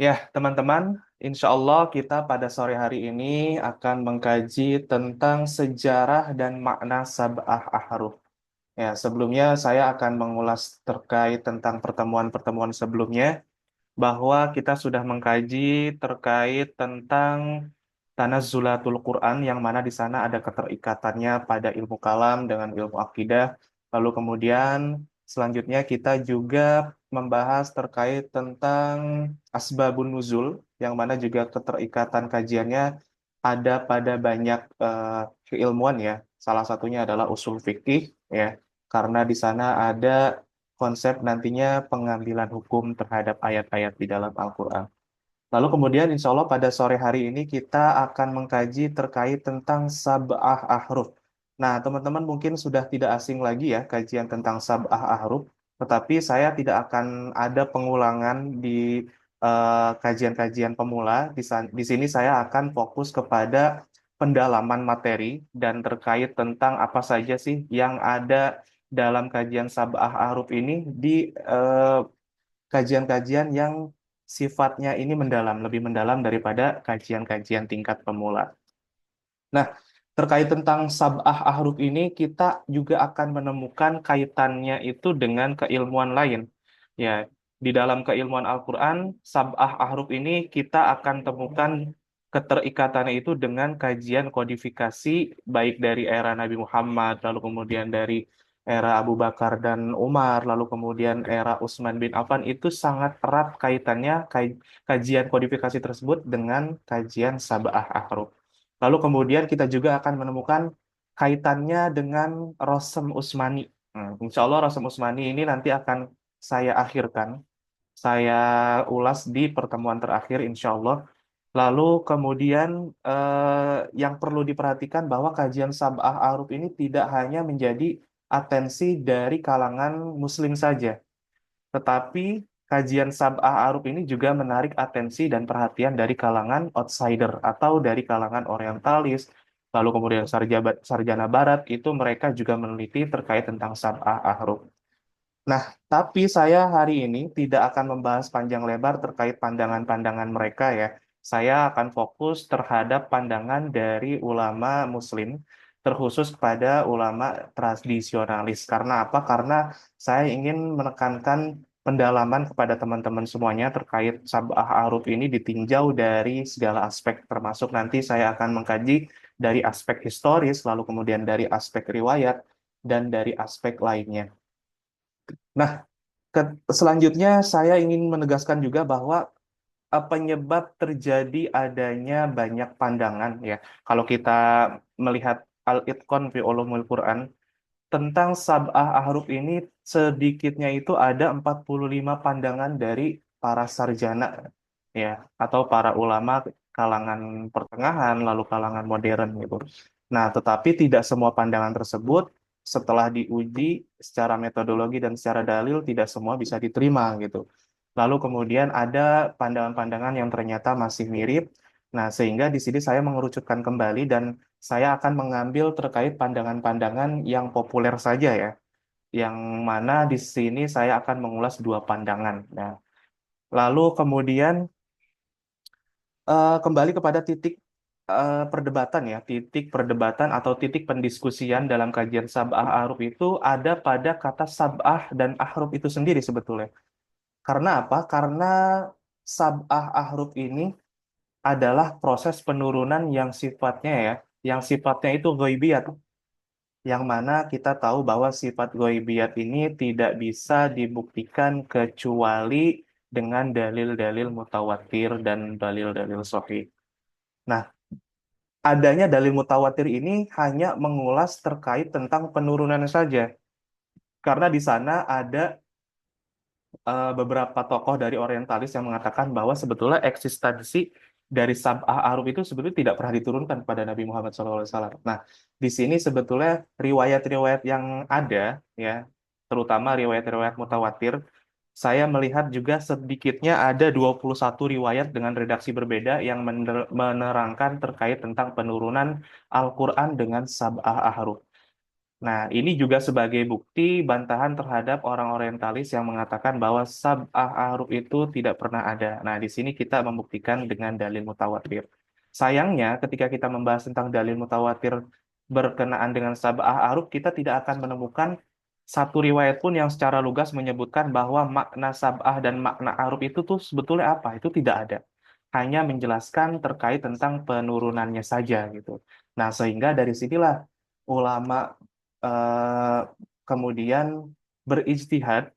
Ya, teman-teman, insya Allah kita pada sore hari ini akan mengkaji tentang sejarah dan makna sab'ah ahruf. Ya, sebelumnya saya akan mengulas terkait tentang pertemuan-pertemuan sebelumnya, bahwa kita sudah mengkaji terkait tentang Tanazzulatul Quran, yang mana di sana ada keterikatannya pada ilmu kalam dengan ilmu akidah. Lalu kemudian selanjutnya kita juga membahas terkait tentang Asbabun Nuzul, yang mana juga keterikatan kajiannya ada pada banyak keilmuan ya. Salah satunya adalah usul fikih ya, karena di sana ada konsep nantinya pengambilan hukum terhadap ayat-ayat di dalam Al-Quran. Lalu kemudian insya Allah pada sore hari ini kita akan mengkaji terkait tentang sab'ah ahruf. Nah, teman-teman mungkin sudah tidak asing lagi ya kajian tentang sab'ah ahruf, tetapi saya tidak akan ada pengulangan di kajian-kajian pemula. Di sini saya akan fokus kepada pendalaman materi dan terkait tentang apa saja sih yang ada dalam kajian sab'ah ahruf ini di eh, kajian-kajian yang sifatnya ini mendalam, lebih mendalam daripada kajian-kajian tingkat pemula. Nah, terkait tentang sab'ah ahruf ini, kita juga akan menemukan kaitannya itu dengan keilmuan lain. Ya, di dalam keilmuan Al-Quran, sab'ah ahruf ini kita akan temukan keterikatannya itu dengan kajian kodifikasi, baik dari era Nabi Muhammad, lalu kemudian dari era Abu Bakar dan Umar, lalu kemudian era Utsman bin Affan, itu sangat erat kaitannya kajian kodifikasi tersebut dengan kajian sab'ah ahruf. Lalu kemudian kita juga akan menemukan kaitannya dengan Rosem Usmani. Insya Allah Rosem Usmani ini nanti akan saya akhirkan, saya ulas di pertemuan terakhir insya Allah. Lalu kemudian yang perlu diperhatikan bahwa kajian Sab'ah Aruf ini tidak hanya menjadi atensi dari kalangan Muslim saja, tetapi kajian Sab'ah Aruf ini juga menarik atensi dan perhatian dari kalangan outsider atau dari kalangan orientalis, lalu kemudian sarjana barat, itu mereka juga meneliti terkait tentang Sab'ah Aruf. Nah, tapi saya hari ini tidak akan membahas panjang lebar terkait pandangan-pandangan mereka ya. Saya akan fokus terhadap pandangan dari ulama Muslim, terkhusus kepada ulama tradisionalis. Karena apa? Karena saya ingin menekankan pendalaman kepada teman-teman semuanya terkait Sab'ah Aruf ini ditinjau dari segala aspek, termasuk nanti saya akan mengkaji dari aspek historis, lalu kemudian dari aspek riwayat, dan dari aspek lainnya. Nah, selanjutnya saya ingin menegaskan juga bahwa penyebab terjadi adanya banyak pandangan ya. Kalau kita melihat Al-Itqan fi Ulumul Quran tentang Sab'ah Ahruf ini, sedikitnya itu ada 45 pandangan dari para sarjana ya, atau para ulama kalangan pertengahan lalu kalangan modern gitu. Nah, tetapi tidak semua pandangan tersebut setelah diuji secara metodologi dan secara dalil tidak semua bisa diterima gitu. Lalu kemudian ada pandangan-pandangan yang ternyata masih mirip. Nah, sehingga di sini saya mengerucutkan kembali dan saya akan mengambil terkait pandangan-pandangan yang populer saja ya, yang mana di sini saya akan mengulas dua pandangan. Nah, lalu kemudian kembali kepada titik perdebatan ya, titik perdebatan atau titik pendiskusian dalam kajian sab'ah ahruf itu ada pada kata sab'ah dan ahruf itu sendiri sebetulnya. Karena apa? Karena sab'ah ahruf ini adalah proses penurunan yang sifatnya itu ghaibiyat, yang mana kita tahu bahwa sifat ghaibiyat ini tidak bisa dibuktikan kecuali dengan dalil-dalil mutawatir dan dalil-dalil sahih. Nah, adanya dalil mutawatir ini hanya mengulas terkait tentang penurunan saja, karena di sana ada beberapa tokoh dari orientalis yang mengatakan bahwa sebetulnya eksistensi dari Sab'ah Aruf itu sebetulnya tidak pernah diturunkan kepada Nabi Muhammad SAW. Nah, di sini sebetulnya riwayat-riwayat yang ada, ya, terutama riwayat-riwayat mutawatir, saya melihat juga sedikitnya ada 21 riwayat dengan redaksi berbeda yang menerangkan terkait tentang penurunan Al-Quran dengan Sab'ah Ahruf. Nah, ini juga sebagai bukti bantahan terhadap orang orientalis yang mengatakan bahwa sab'ah ahruf itu tidak pernah ada. Nah, di sini kita membuktikan dengan dalil mutawatir. Sayangnya, ketika kita membahas tentang dalil mutawatir berkenaan dengan sab'ah ahruf, kita tidak akan menemukan satu riwayat pun yang secara lugas menyebutkan bahwa makna sab'ah dan makna ahruf itu tuh sebetulnya apa. Itu tidak ada. Hanya menjelaskan terkait tentang penurunannya saja gitu. Nah, sehingga dari sinilah ulama eh, kemudian berijtihad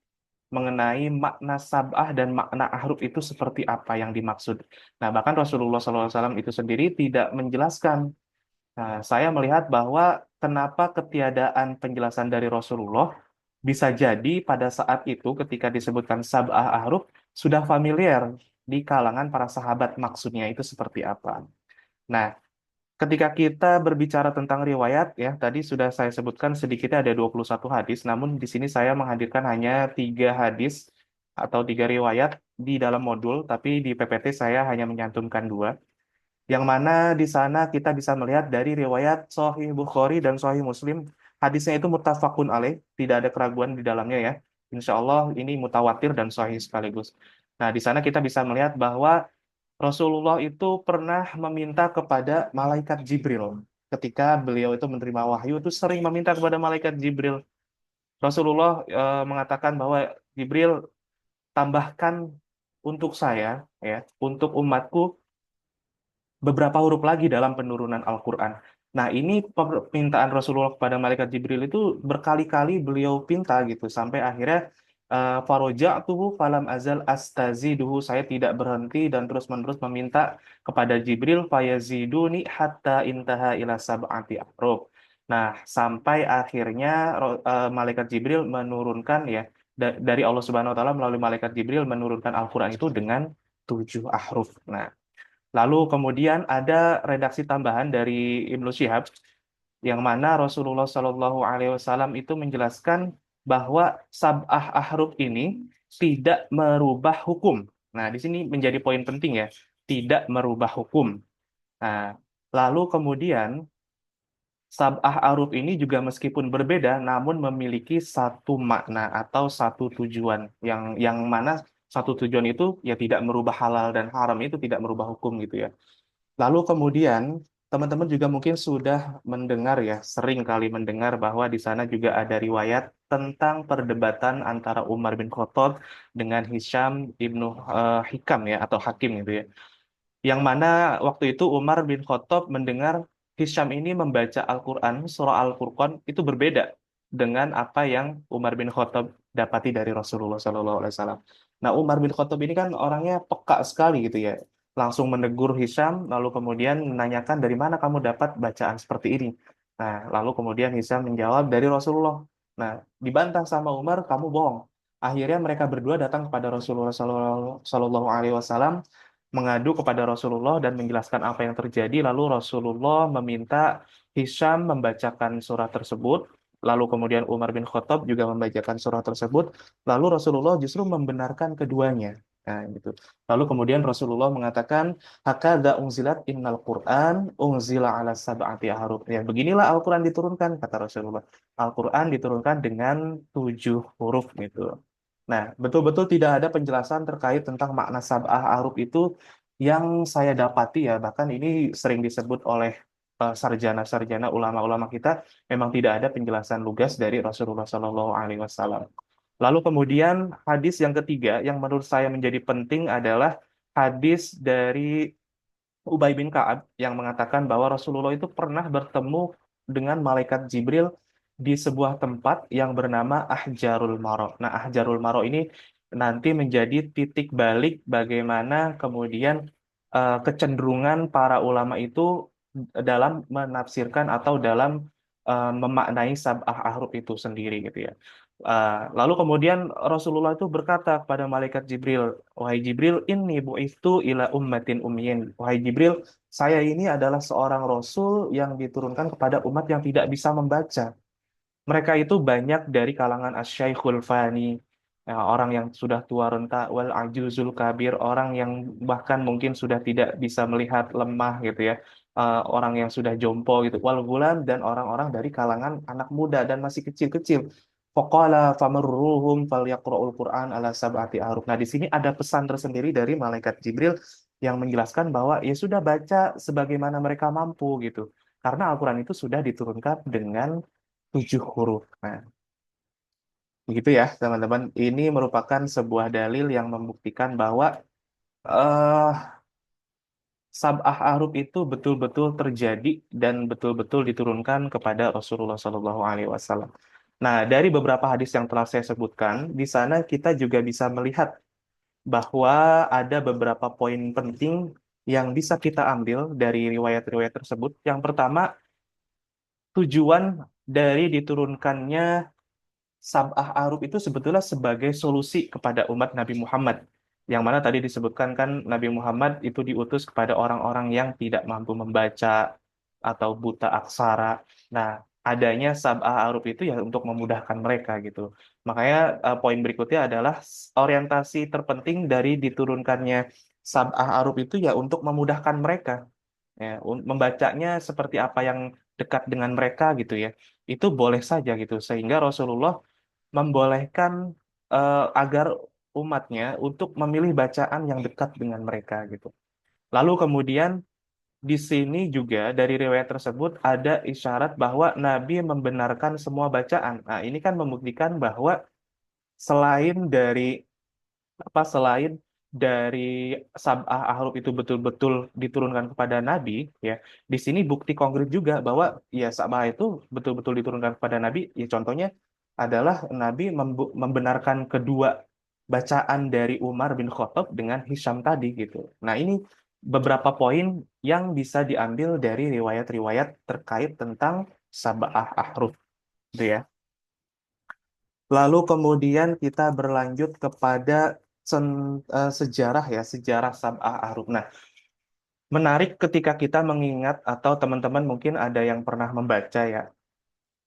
mengenai makna sab'ah dan makna ahruf itu seperti apa yang dimaksud. Nah, bahkan Rasulullah SAW itu sendiri tidak menjelaskan. Nah, saya melihat bahwa kenapa ketiadaan penjelasan dari Rasulullah bisa jadi pada saat itu ketika disebutkan sab'ah ahruf sudah familiar di kalangan para sahabat maksudnya itu seperti apa. Nah, ketika kita berbicara tentang riwayat, ya, tadi sudah saya sebutkan sedikitnya ada 21 hadis, namun di sini saya menghadirkan hanya 3 hadis atau 3 riwayat di dalam modul, tapi di PPT saya hanya menyantumkan 2. Yang mana di sana kita bisa melihat dari riwayat Sahih Bukhari dan Sahih Muslim, hadisnya itu muttafaqun alaih, tidak ada keraguan di dalamnya ya. Insya Allah ini mutawatir dan sahih sekaligus. Nah, di sana kita bisa melihat bahwa Rasulullah itu pernah meminta kepada malaikat Jibril. Ketika beliau itu menerima wahyu, itu sering meminta kepada malaikat Jibril. Rasulullah mengatakan bahwa Jibril tambahkan untuk saya, ya, untuk umatku beberapa huruf lagi dalam penurunan Al-Quran. Nah, ini permintaan Rasulullah kepada malaikat Jibril itu berkali-kali beliau pinta gitu, sampai akhirnya faroja'tuhu falam azal astaziduhu, saya tidak berhenti dan terus-menerus meminta kepada Jibril fayaziduni hatta intaha ila sab'ati ahruf. Nah, sampai akhirnya malaikat Jibril menurunkan ya dari Allah Subhanahu wa taala melalui malaikat Jibril menurunkan Al-Quran itu dengan 7 ahruf. Nah, lalu kemudian ada redaksi tambahan dari Ibnu Syihab yang mana Rasulullah Shallallahu Alaihi Wasallam itu menjelaskan bahwa sab'ah ahruf ini tidak merubah hukum. Nah, di sini menjadi poin penting ya, tidak merubah hukum. Nah, lalu kemudian sab'ah ahruf ini juga meskipun berbeda, namun memiliki satu makna atau satu tujuan yang mana satu tujuan itu ya tidak merubah halal dan haram, itu tidak merubah hukum gitu ya. Lalu kemudian teman-teman juga mungkin sudah mendengar ya, sering kali mendengar bahwa di sana juga ada riwayat tentang perdebatan antara Umar bin Khattab dengan Hisham ibnu Hikam ya atau Hakim gitu ya. Yang mana waktu itu Umar bin Khattab mendengar Hisham ini membaca Al-Quran, surah Al-Furqan itu berbeda dengan apa yang Umar bin Khattab dapati dari Rasulullah SAW. Nah, Umar bin Khattab ini kan orangnya peka sekali gitu ya. Langsung menegur Hisham, lalu kemudian menanyakan dari mana kamu dapat bacaan seperti ini. Nah, lalu kemudian Hisham menjawab dari Rasulullah. Nah, dibantah sama Umar, kamu bohong. Akhirnya mereka berdua datang kepada Rasulullah SAW mengadu kepada Rasulullah dan menjelaskan apa yang terjadi. Lalu Rasulullah meminta Hisham membacakan surah tersebut. Lalu kemudian Umar bin Khattab juga membacakan surah tersebut. Lalu Rasulullah justru membenarkan keduanya. Nah, gitu. Lalu kemudian Rasulullah mengatakan, "Hakadza unzilat innal Qur'an unzila ala sab'ati ahruf." Ya, beginilah Al-Qur'an diturunkan, kata Rasulullah. Al-Qur'an diturunkan dengan 7 huruf gitu. Nah, betul-betul tidak ada penjelasan terkait tentang makna sab'ah ahruf itu yang saya dapati ya, bahkan ini sering disebut oleh sarjana-sarjana ulama-ulama kita, memang tidak ada penjelasan lugas dari Rasulullah Shallallahu Alaihi Wasallam. Lalu kemudian hadis yang ketiga yang menurut saya menjadi penting adalah hadis dari Ubay bin Ka'ab yang mengatakan bahwa Rasulullah itu pernah bertemu dengan malaikat Jibril di sebuah tempat yang bernama Ahjarul Maro. Nah, Ahjarul Maro ini nanti menjadi titik balik bagaimana kemudian kecenderungan para ulama itu dalam menafsirkan atau dalam memaknai sab'ah ahruf itu sendiri gitu ya. Lalu kemudian Rasulullah itu berkata kepada malaikat Jibril, "Wahai Jibril, inni bu'ithu ila ummatin ummiyin." Wahai Jibril, saya ini adalah seorang rasul yang diturunkan kepada umat yang tidak bisa membaca. Mereka itu banyak dari kalangan asyaikhul fani, ya, orang yang sudah tua renta, wal ajuzul kabir, orang yang bahkan mungkin sudah tidak bisa melihat, lemah gitu ya. orang yang sudah jompo gitu, wal gulam, dan orang-orang dari kalangan anak muda dan masih kecil-kecil. Faqala famurruhum falyaqra'ul Qur'an ala sab'ati ahruf. Nah, di sini ada pesan tersendiri dari malaikat Jibril yang menjelaskan bahwa ya sudah baca sebagaimana mereka mampu gitu. Karena Al-Quran itu sudah diturunkan dengan 7 huruf. Nah, begitu ya, teman-teman. Ini merupakan sebuah dalil yang membuktikan bahwa eh sab'ah ahruf itu betul-betul terjadi dan betul-betul diturunkan kepada Rasulullah Shallallahu Alaihi Wasallam. Nah, dari beberapa hadis yang telah saya sebutkan, di sana kita juga bisa melihat bahwa ada beberapa poin penting yang bisa kita ambil dari riwayat-riwayat tersebut. Yang pertama, tujuan dari diturunkannya sab'ah aruf itu sebetulnya sebagai solusi kepada umat Nabi Muhammad. Yang mana tadi disebutkan kan Nabi Muhammad itu diutus kepada orang-orang yang tidak mampu membaca atau buta aksara. Nah, adanya sab'ah aruf itu ya untuk memudahkan mereka gitu. Makanya poin berikutnya adalah orientasi terpenting dari diturunkannya sab'ah aruf itu ya untuk memudahkan mereka. Ya, membacanya seperti apa yang dekat dengan mereka gitu ya. Itu boleh saja gitu. Sehingga Rasulullah membolehkan agar umatnya untuk memilih bacaan yang dekat dengan mereka gitu. Lalu kemudian di sini juga dari riwayat tersebut ada isyarat bahwa Nabi membenarkan semua bacaan. Nah, ini kan membuktikan bahwa selain dari selain dari sab'ah ahruf itu betul-betul diturunkan kepada Nabi, ya, di sini bukti konkret juga bahwa ya sab'ah itu betul-betul diturunkan kepada Nabi. Ya contohnya adalah Nabi membenarkan kedua bacaan dari Umar bin Khattab dengan Hisham tadi gitu. Nah, ini beberapa poin yang bisa diambil dari riwayat-riwayat terkait tentang sab'ah ahruf, gitu ya. Lalu kemudian kita berlanjut kepada sejarah ya, sejarah Sab'ah Ahruf. Nah, menarik ketika kita mengingat atau teman-teman mungkin ada yang pernah membaca ya,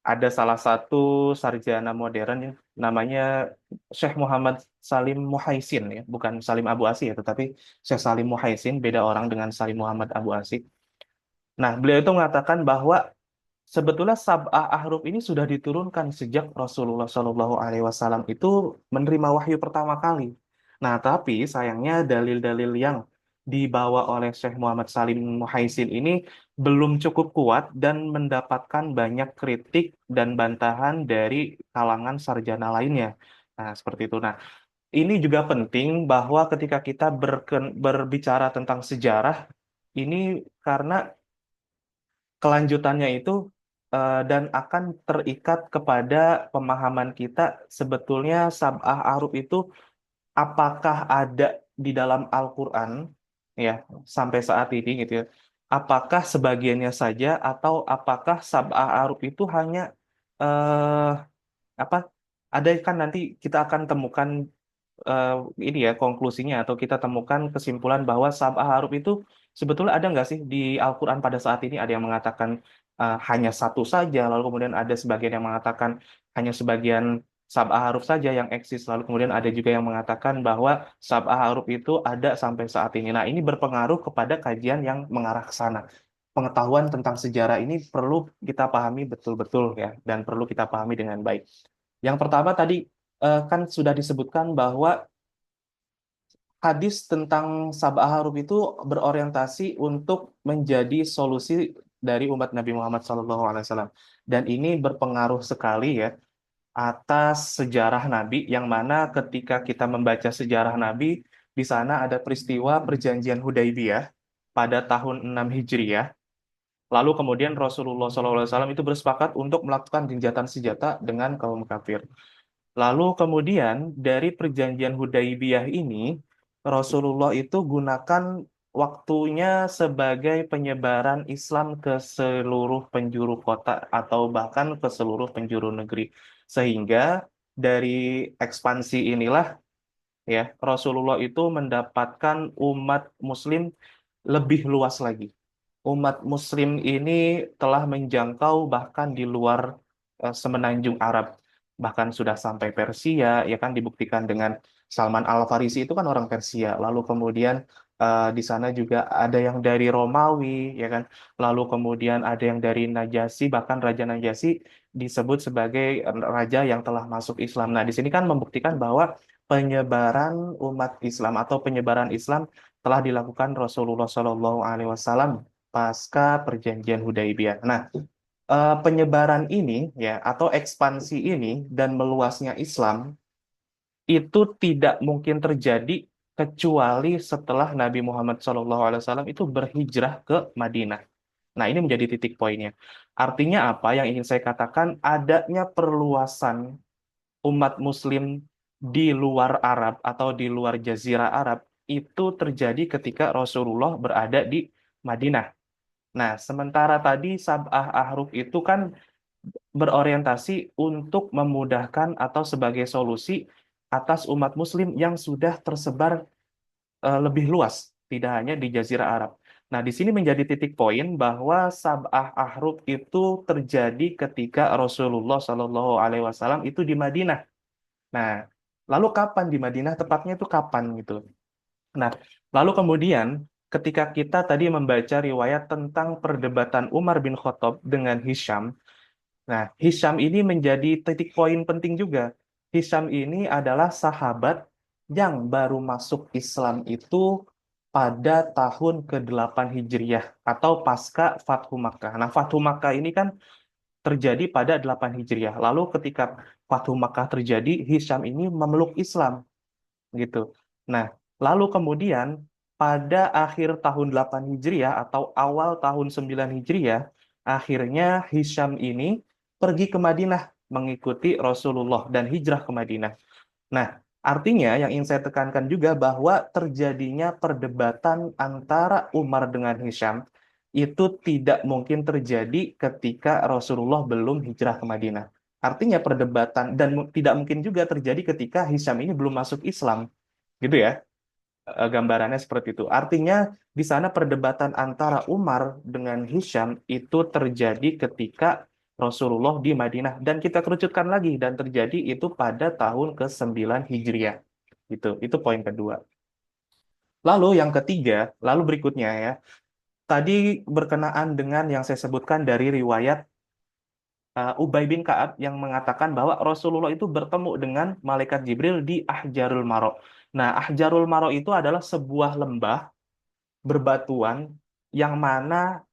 ada salah satu sarjana modern ya, namanya Syekh Muhammad Salim Muhaisin ya, bukan Salim Abu Asi ya, tetapi Syekh Salim Muhaisin, beda orang dengan Salim Muhammad Abu Asi. Nah, beliau itu mengatakan bahwa sebetulnya sab'ah ahruf ini sudah diturunkan sejak Rasulullah Shallallahu Alaihi Wasallam itu menerima wahyu pertama kali. Nah, tapi sayangnya dalil-dalil yang dibawa oleh Syekh Muhammad Salim Muhaisin ini belum cukup kuat dan mendapatkan banyak kritik dan bantahan dari kalangan sarjana lainnya. Nah, seperti itu. Nah, ini juga penting bahwa ketika kita berbicara tentang sejarah ini karena kelanjutannya itu dan akan terikat kepada pemahaman kita sebetulnya sab'ah aruf itu apakah ada di dalam Al-Quran ya sampai saat ini gitu ya. Apakah sebagiannya saja atau apakah sab'ah aruf itu hanya eh, apa ada kan nanti kita akan temukan eh, ini ya konklusinya atau kita temukan kesimpulan bahwa sab'ah huruf itu sebetulnya ada nggak sih di Al-Quran pada saat ini ada yang mengatakan hanya satu saja lalu kemudian ada sebagian yang mengatakan hanya sebagian sab'ah huruf saja yang eksis lalu kemudian ada juga yang mengatakan bahwa sab'ah huruf itu ada sampai saat ini. Nah, ini berpengaruh kepada kajian yang mengarah ke sana. Pengetahuan tentang sejarah ini perlu kita pahami betul-betul ya dan perlu kita pahami dengan baik. Yang pertama tadi kan sudah disebutkan bahwa hadis tentang Sab'ah Haruf itu berorientasi untuk menjadi solusi dari umat Nabi Muhammad SAW. Dan ini berpengaruh sekali ya atas sejarah Nabi, yang mana ketika kita membaca sejarah Nabi, di sana ada peristiwa perjanjian Hudaibiyah pada tahun 6 Hijriah. Lalu kemudian Rasulullah SAW itu bersepakat untuk melakukan gencatan senjata dengan kaum kafir. Lalu kemudian dari perjanjian Hudaibiyah ini, Rasulullah itu gunakan waktunya sebagai penyebaran Islam ke seluruh penjuru kota atau bahkan ke seluruh penjuru negeri. Sehingga dari ekspansi inilah ya Rasulullah itu mendapatkan umat Muslim lebih luas lagi. Umat Muslim ini telah menjangkau bahkan di luar semenanjung Arab, bahkan sudah sampai Persia, ya kan dibuktikan dengan Salman Al-Farisi itu kan orang Persia, lalu kemudian Di sana juga ada yang dari Romawi, ya kan. Lalu kemudian ada yang dari Najasyi, bahkan Raja Najasyi disebut sebagai raja yang telah masuk Islam. Nah, di sini kan membuktikan bahwa penyebaran umat Islam atau penyebaran Islam telah dilakukan Rasulullah Shallallahu Alaihi Wasallam pasca Perjanjian Hudaibiyah. Nah, penyebaran ini ya atau ekspansi ini dan meluasnya Islam itu tidak mungkin terjadi kecuali setelah Nabi Muhammad SAW itu berhijrah ke Madinah. Nah, ini menjadi titik poinnya. Artinya apa yang ingin saya katakan? Adanya perluasan umat Muslim di luar Arab atau di luar Jazirah Arab itu terjadi ketika Rasulullah berada di Madinah. Nah, sementara tadi Sab'ah Ahruf itu kan berorientasi untuk memudahkan atau sebagai solusi atas umat Muslim yang sudah tersebar lebih luas, tidak hanya di Jazirah Arab. Nah, di sini menjadi titik poin bahwa Sab'ah Ahruf itu terjadi ketika Rasulullah Shallallahu Alaihi Wasallam itu di Madinah. Nah, lalu kapan di Madinah? Tepatnya itu kapan gitu? Nah, lalu kemudian ketika kita tadi membaca riwayat tentang perdebatan Umar bin Khattab dengan Hisham, nah, Hisham ini menjadi titik poin penting juga. Hisham ini adalah sahabat yang baru masuk Islam itu pada tahun ke-8 Hijriah atau pasca Fathu Makkah. Nah, Fathu Makkah ini kan terjadi pada 8 Hijriah. Lalu ketika Fathu Makkah terjadi, Hisham ini memeluk Islam gitu. Nah, lalu kemudian pada akhir tahun 8 Hijriah atau awal tahun 9 Hijriah, akhirnya Hisham ini pergi ke Madinah mengikuti Rasulullah dan hijrah ke Madinah. Nah, artinya yang ingin saya tekankan juga bahwa terjadinya perdebatan antara Umar dengan Hisham itu tidak mungkin terjadi ketika Rasulullah belum hijrah ke Madinah. Artinya perdebatan dan tidak mungkin juga terjadi ketika Hisham ini belum masuk Islam. Gitu ya, gambarannya seperti itu. Artinya di sana perdebatan antara Umar dengan Hisham itu terjadi ketika Rasulullah di Madinah dan kita kerucutkan lagi dan terjadi itu pada tahun ke-9 Hijriah. Itu poin kedua. Lalu yang ketiga, lalu berikutnya ya. Tadi berkenaan dengan yang saya sebutkan dari riwayat Ubay bin Ka'ab yang mengatakan bahwa Rasulullah itu bertemu dengan malaikat Jibril di Ahjarul Maro. Nah, Ahjarul Maro itu adalah sebuah lembah berbatuan yang mana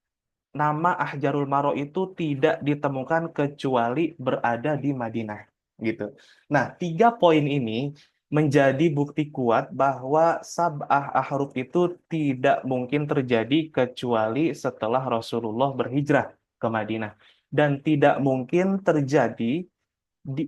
nama Ahjarul Maro itu tidak ditemukan kecuali berada di Madinah gitu. Nah, tiga poin ini menjadi bukti kuat bahwa Sab'ah Ahruf itu tidak mungkin terjadi kecuali setelah Rasulullah berhijrah ke Madinah dan tidak mungkin terjadi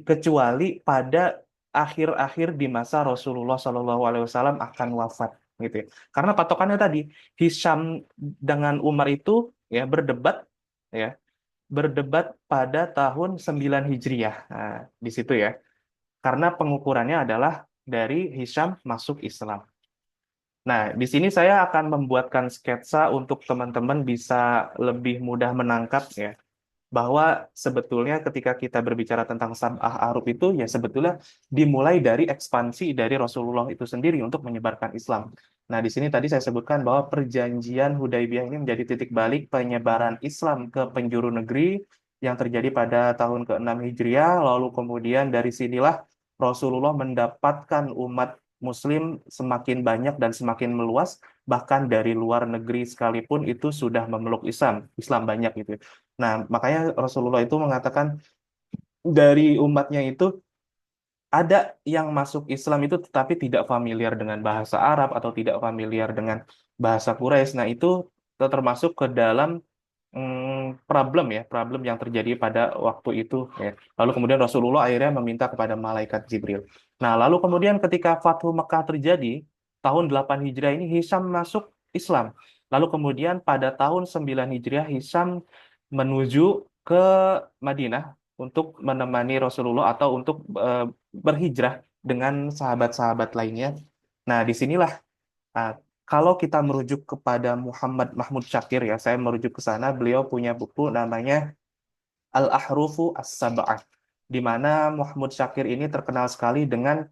kecuali pada akhir-akhir di masa Rasulullah Shallallahu Alaihi Wasallam akan wafat gitu ya. Karena patokannya tadi Hisham dengan Umar itu ya ya berdebat pada tahun 9 Hijriah. Nah, di situ ya. Karena pengukurannya adalah dari Hisham masuk Islam. Nah, di sini saya akan membuatkan sketsa untuk teman-teman bisa lebih mudah menangkap ya bahwa sebetulnya ketika kita berbicara tentang Sab'ah Arub itu ya sebetulnya dimulai dari ekspansi dari Rasulullah itu sendiri untuk menyebarkan Islam. Nah, di sini tadi saya sebutkan bahwa perjanjian Hudaibiyah ini menjadi titik balik penyebaran Islam ke penjuru negeri yang terjadi pada tahun ke-6 Hijriah, lalu kemudian dari sinilah Rasulullah mendapatkan umat Muslim semakin banyak dan semakin meluas, bahkan dari luar negeri sekalipun itu sudah memeluk Islam banyak gitu. Nah, makanya Rasulullah itu mengatakan dari umatnya itu ada yang masuk Islam itu tetapi tidak familiar dengan bahasa Arab atau tidak familiar dengan bahasa Quraisy. Nah, itu termasuk ke dalam problem ya, problem yang terjadi pada waktu itu ya. Lalu kemudian Rasulullah akhirnya meminta kepada malaikat Jibril. Nah, lalu kemudian ketika Fathu Mekah terjadi, tahun 8 Hijriah ini Hisham masuk Islam. Lalu kemudian pada tahun 9 Hijriah Hisham menuju ke Madinah untuk menemani Rasulullah atau untuk berhijrah dengan sahabat-sahabat lainnya. Nah, disinilah Nah, kalau kita merujuk kepada Muhammad Mahmud Syakir ya, saya merujuk ke sana, beliau punya buku namanya Al-Ahrufu As-Sab'ah, di mana Muhammad Syakir ini terkenal sekali dengan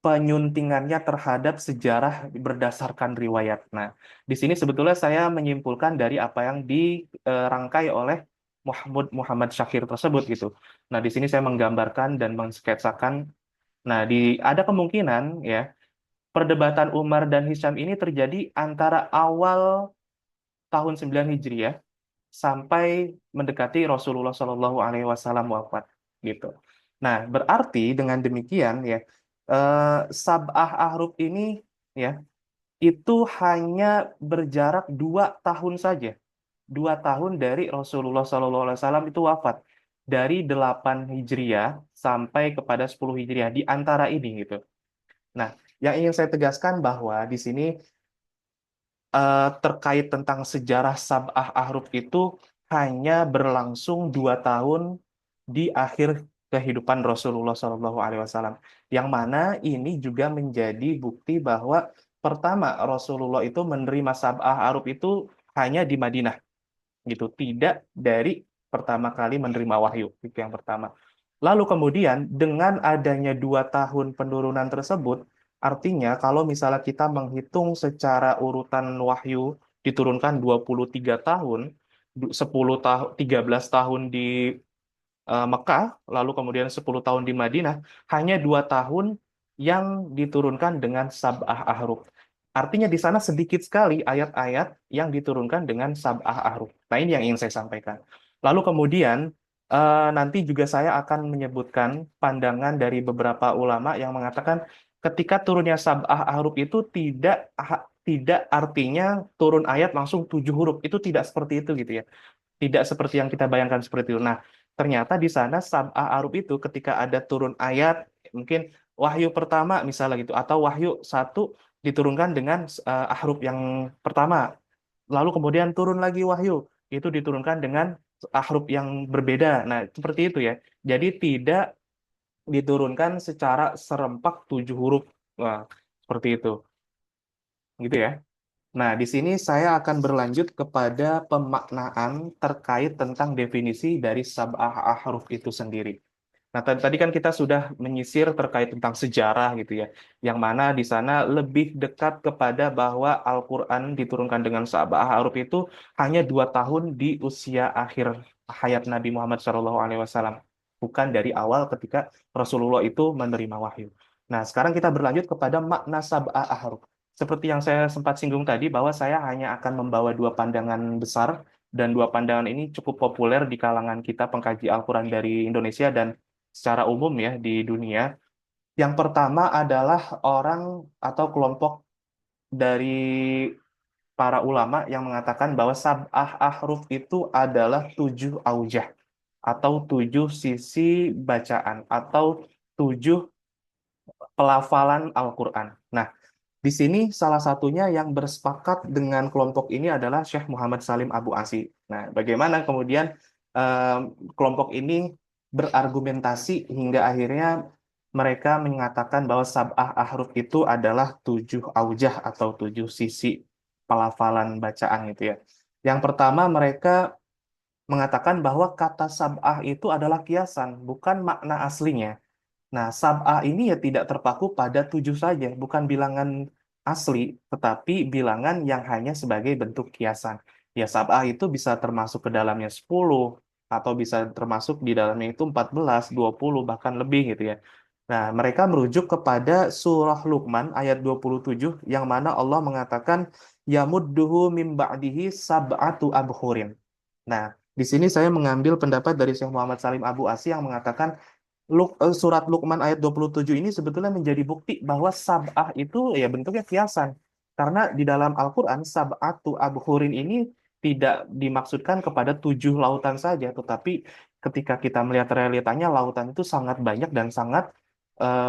penyuntingannya terhadap sejarah berdasarkan riwayat. Nah, di sini sebetulnya saya menyimpulkan dari apa yang dirangkai oleh Muhammad Syakir tersebut gitu. Nah, di sini saya menggambarkan dan mensketsakan. Nah, ada kemungkinan ya perdebatan Umar dan Hisham ini terjadi antara awal tahun 9 Hijriah sampai mendekati Rasulullah Shallallahu Alaihi Wasallam wafat gitu. Nah, berarti dengan demikian ya Sab'ah Ahruf ini ya itu hanya berjarak 2 tahun saja, 2 tahun dari Rasulullah Shallallahu Alaihi Wasallam itu wafat, dari 8 Hijriah sampai kepada 10 Hijriah di antara ini gitu. Nah, yang ingin saya tegaskan bahwa di sini terkait tentang sejarah Sab'ah Ahruf itu hanya berlangsung 2 tahun di akhir kehidupan Rasulullah SAW. Yang mana ini juga menjadi bukti bahwa pertama Rasulullah itu menerima Sab'ah Ahruf itu hanya di Madinah gitu, tidak dari pertama kali menerima wahyu itu yang pertama. Lalu kemudian dengan adanya 2 tahun penurunan tersebut, artinya kalau misalnya kita menghitung secara urutan wahyu diturunkan 23 tahun, 10 tahun, 13 tahun di Mekah, lalu kemudian 10 tahun di Madinah, hanya 2 tahun yang diturunkan dengan Sab'ah Ahruf. Artinya di sana sedikit sekali ayat-ayat yang diturunkan dengan Sab'ah Ahruf. Nah, ini yang ingin saya sampaikan. Lalu kemudian nanti juga saya akan menyebutkan pandangan dari beberapa ulama yang mengatakan ketika turunnya Sab'ah Ahruf itu tidak artinya turun ayat langsung 7 huruf. Itu tidak seperti itu gitu ya. Tidak seperti yang kita bayangkan seperti itu. Nah, ternyata di sana sab'ah arub itu ketika ada turun ayat, mungkin wahyu pertama misalnya gitu, atau wahyu satu diturunkan dengan ahruf yang pertama, lalu kemudian turun lagi wahyu, itu diturunkan dengan ahruf yang berbeda. Nah, seperti itu ya. Jadi tidak diturunkan secara serempak 7 huruf. Wah, seperti itu. Gitu ya. Nah, di sini saya akan berlanjut kepada pemaknaan terkait tentang definisi dari sab'ah ahruf itu sendiri. Nah, tadi kan kita sudah menyisir terkait tentang sejarah gitu ya, yang mana di sana lebih dekat kepada bahwa Al-Quran diturunkan dengan sab'ah ahruf itu hanya 2 tahun di usia akhir hayat Nabi Muhammad SAW, bukan dari awal ketika Rasulullah itu menerima wahyu. Nah, sekarang kita berlanjut kepada makna sab'ah ahruf. Seperti yang saya sempat singgung tadi, bahwa saya hanya akan membawa 2 pandangan besar, dan 2 pandangan ini cukup populer di kalangan kita pengkaji Al-Quran dari Indonesia dan secara umum ya di dunia. Yang pertama adalah orang atau kelompok dari para ulama yang mengatakan bahwa sab'ah ahruf itu adalah 7 aujah atau 7 sisi bacaan atau 7 pelafalan Al-Quran. Nah, di sini salah satunya yang bersepakat dengan kelompok ini adalah Syekh Muhammad Salim Abu Asi. Nah, bagaimana kemudian em, kelompok ini berargumentasi hingga akhirnya mereka mengatakan bahwa sab'ah ahruf itu adalah 7 aujah atau 7 sisi pelafalan bacaan gitu ya. Yang pertama mereka mengatakan bahwa kata sab'ah itu adalah kiasan, bukan makna aslinya. Nah, sab'ah ini ya tidak terpaku pada 7 saja, bukan bilangan asli, tetapi bilangan yang hanya sebagai bentuk kiasan. Ya, sab'ah itu bisa termasuk ke dalamnya 10, atau bisa termasuk di dalamnya itu 14, 20, bahkan lebih gitu ya. Nah, mereka merujuk kepada surah Luqman ayat 27, yang mana Allah mengatakan, Yamudduhu mim ba'dihi sab'atu abhurin. Nah, di sini saya mengambil pendapat dari Syekh Muhammad Salim Abu Asy yang mengatakan surat Luqman ayat 27 ini sebetulnya menjadi bukti bahwa sab'ah itu ya bentuknya kiasan. Karena di dalam Al-Quran, sab'atu abhurin ini tidak dimaksudkan kepada 7 lautan saja, tetapi ketika kita melihat realitanya, lautan itu sangat banyak dan sangat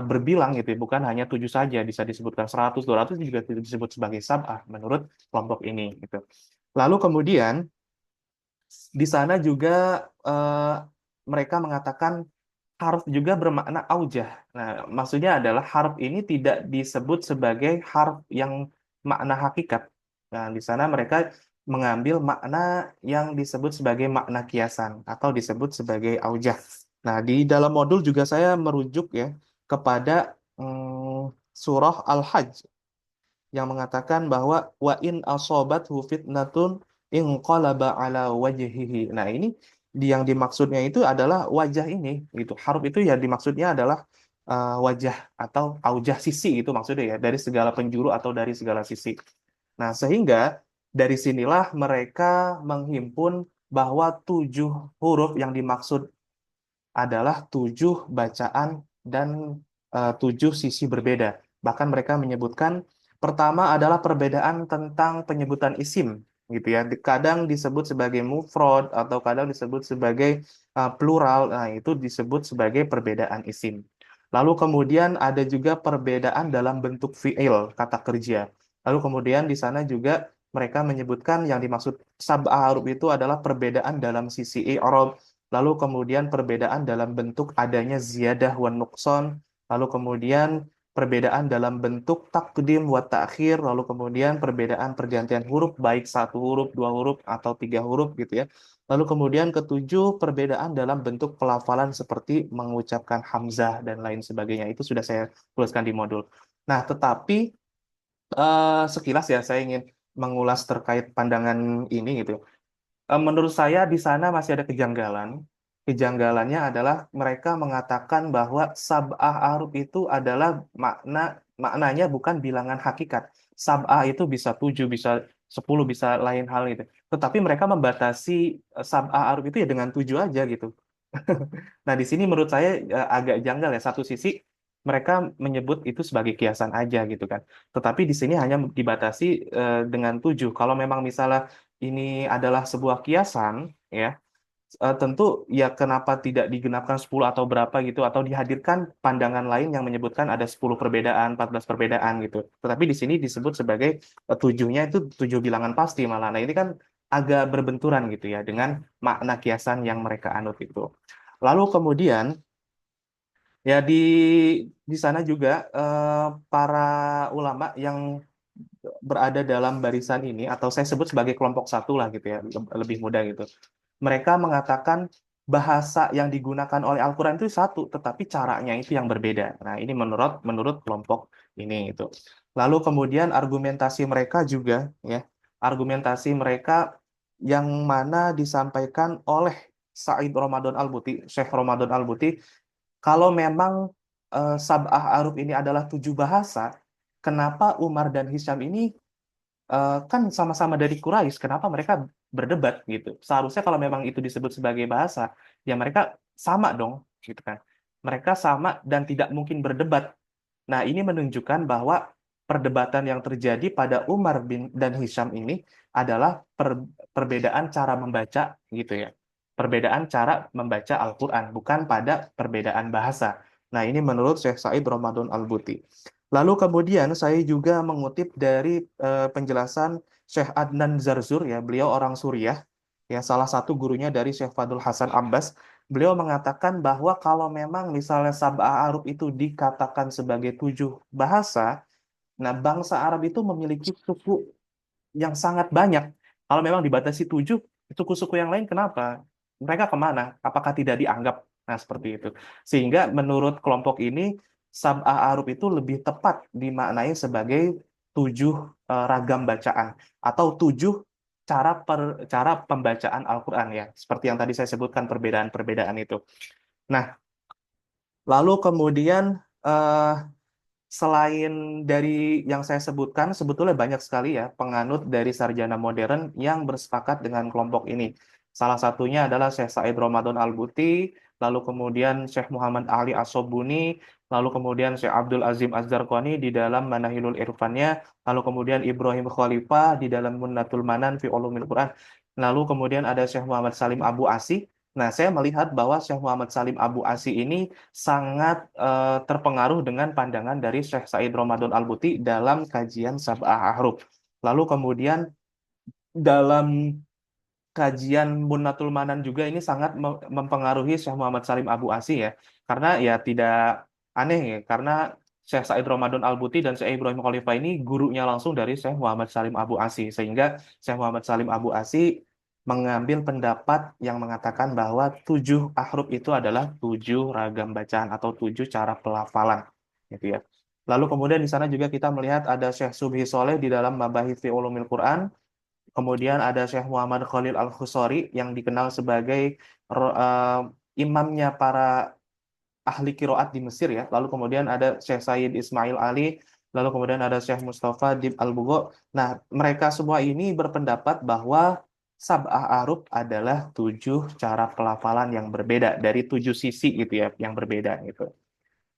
berbilang gitu ya. Bukan hanya 7 saja, bisa disebutkan 100, 200 juga disebut sebagai sab'ah menurut kelompok ini gitu. Lalu kemudian di sana juga eh, mereka mengatakan harf juga bermakna aujah. Nah, maksudnya adalah harf ini tidak disebut sebagai harf yang makna hakikat. Nah, di sana mereka mengambil makna yang disebut sebagai makna kiasan atau disebut sebagai aujah. Nah, di dalam modul juga saya merujuk ya kepada surah Al-Hajj yang mengatakan bahwa wa in asobathu fitnatun inqalaba ala wajhihi. Nah, ini yang dimaksudnya itu adalah wajah ini gitu. Haruf itu ya dimaksudnya adalah wajah atau aujah sisi itu maksudnya ya dari segala penjuru atau dari segala sisi. Nah, sehingga dari sinilah mereka menghimpun bahwa 7 huruf yang dimaksud adalah 7 bacaan dan 7 sisi berbeda. Bahkan mereka menyebutkan pertama adalah perbedaan tentang penyebutan isim, gitu ya. Kadang disebut sebagai mufrad atau kadang disebut sebagai plural. Nah, itu disebut sebagai perbedaan isim. Lalu kemudian ada juga perbedaan dalam bentuk fiil, kata kerja. Lalu kemudian di sana juga mereka menyebutkan yang dimaksud sab'ah huruf itu adalah perbedaan dalam sisi i'rab. Lalu kemudian perbedaan dalam bentuk adanya ziyadah wa nuqson, lalu kemudian perbedaan dalam bentuk takdim wa ta'khir, lalu kemudian perbedaan pergantian huruf baik 1 huruf, 2 huruf atau 3 huruf gitu ya. Lalu kemudian ketujuh perbedaan dalam bentuk pelafalan seperti mengucapkan hamzah dan lain sebagainya. Itu sudah saya tuliskan di modul. Nah, tetapi sekilas ya saya ingin mengulas terkait pandangan ini gitu. Menurut saya di sana masih ada kejanggalan. Kejanggalannya adalah mereka mengatakan bahwa sab'ah aruf itu adalah maknanya bukan bilangan hakikat. Sab'ah itu bisa 7, bisa 10, bisa lain hal gitu. Tetapi mereka membatasi sab'ah aruf itu ya dengan 7 aja gitu. Nah, di sini menurut saya agak janggal ya. Satu sisi mereka menyebut itu sebagai kiasan aja gitu kan. Tetapi di sini hanya dibatasi dengan 7. Kalau memang misalnya ini adalah sebuah kiasan, ya tentu ya kenapa tidak digenapkan 10 atau berapa gitu, atau dihadirkan pandangan lain yang menyebutkan ada 10 perbedaan, 14 perbedaan gitu. Tetapi di sini disebut sebagai 7-nya itu 7 bilangan pasti malah. Nah, ini kan agak berbenturan gitu ya dengan makna kiasan yang mereka anut itu. Lalu kemudian ya di sana juga para ulama yang berada dalam barisan ini atau saya sebut sebagai kelompok satu lah gitu ya, lebih mudah gitu. Mereka mengatakan bahasa yang digunakan oleh Al-Quran itu satu, tetapi caranya itu yang berbeda. Nah, ini menurut menurut kelompok ini itu. Lalu kemudian argumentasi mereka juga ya, argumentasi mereka yang mana disampaikan oleh Said Ramadan Al-Buti, Syekh Ramadan Al-Buti, kalau memang Sab'ah Aruf ini adalah 7 bahasa, kenapa Umar dan Hisham ini kan sama-sama dari Quraisy, kenapa mereka berdebat gitu? Seharusnya kalau memang itu disebut sebagai bahasa, ya mereka sama dong, gitu kan? Mereka sama dan tidak mungkin berdebat. Nah, ini menunjukkan bahwa perdebatan yang terjadi pada Umar bin dan Hisham ini adalah perbedaan cara membaca gitu ya. Perbedaan cara membaca Al-Qur'an, bukan pada perbedaan bahasa. Nah, ini menurut Syekh Said Ramadan Al-Buti. Lalu kemudian saya juga mengutip dari penjelasan Syekh Adnan Zarzur ya, beliau orang Suriah, ya salah satu gurunya dari Syekh Fadul Hasan Abbas. Beliau mengatakan bahwa kalau memang misalnya Sab'ah Arab itu dikatakan sebagai 7 bahasa, nah bangsa Arab itu memiliki suku yang sangat banyak. Kalau memang dibatasi 7, suku-suku yang lain kenapa? Mereka kemana? Apakah tidak dianggap? Nah, seperti itu. Sehingga menurut kelompok ini, Sab'ah Arab itu lebih tepat dimaknai sebagai 7 ragam bacaan atau 7 cara pembacaan Al-Quran ya. Seperti yang tadi saya sebutkan perbedaan-perbedaan itu. Nah, lalu kemudian eh, selain dari yang saya sebutkan, sebetulnya banyak sekali ya penganut dari sarjana modern yang bersepakat dengan kelompok ini. Salah satunya adalah Syekh Said Ramadan Al-Buti, lalu kemudian Syekh Muhammad Ali As-Sobuni, lalu kemudian Syekh Abdul Azim Az-Zarqani di dalam Manahilul Irfannya, lalu kemudian Ibrahim Khalifah di dalam Munnatul Manan fi Ulumil Quran. Lalu kemudian ada Syekh Muhammad Salim Abu Asih. Nah, saya melihat bahwa Syekh Muhammad Salim Abu Asih ini sangat terpengaruh dengan pandangan dari Syekh Said Ramadan Al-Buti dalam kajian Sab'ah Ahruf. Lalu kemudian dalam kajian Bunnatul Manan juga ini sangat mempengaruhi Syekh Muhammad Salim Abu Asih ya. Karena ya tidak aneh ya, karena Syekh Said Ramadan Al-Buti dan Syekh Ibrahim Khalifah ini gurunya langsung dari Syekh Muhammad Salim Abu Asih. Sehingga Syekh Muhammad Salim Abu Asih mengambil pendapat yang mengatakan bahwa 7 ahruf itu adalah 7 ragam bacaan atau 7 cara pelafalan gitu ya. Lalu kemudian di sana juga kita melihat ada Syekh Subhi Soleh di dalam Mabahith fi Ulumil Quran. Kemudian ada Syekh Muhammad Khalil Al-Khusari yang dikenal sebagai imamnya para ahli kiroat di Mesir ya. Lalu kemudian ada Syekh Said Ismail Ali, lalu kemudian ada Syekh Mustafa Dib Al-Bugo. Nah, mereka semua ini berpendapat bahwa Sab'ah Arub adalah 7 cara pelafalan yang berbeda dari 7 sisi gitu ya, yang berbeda gitu.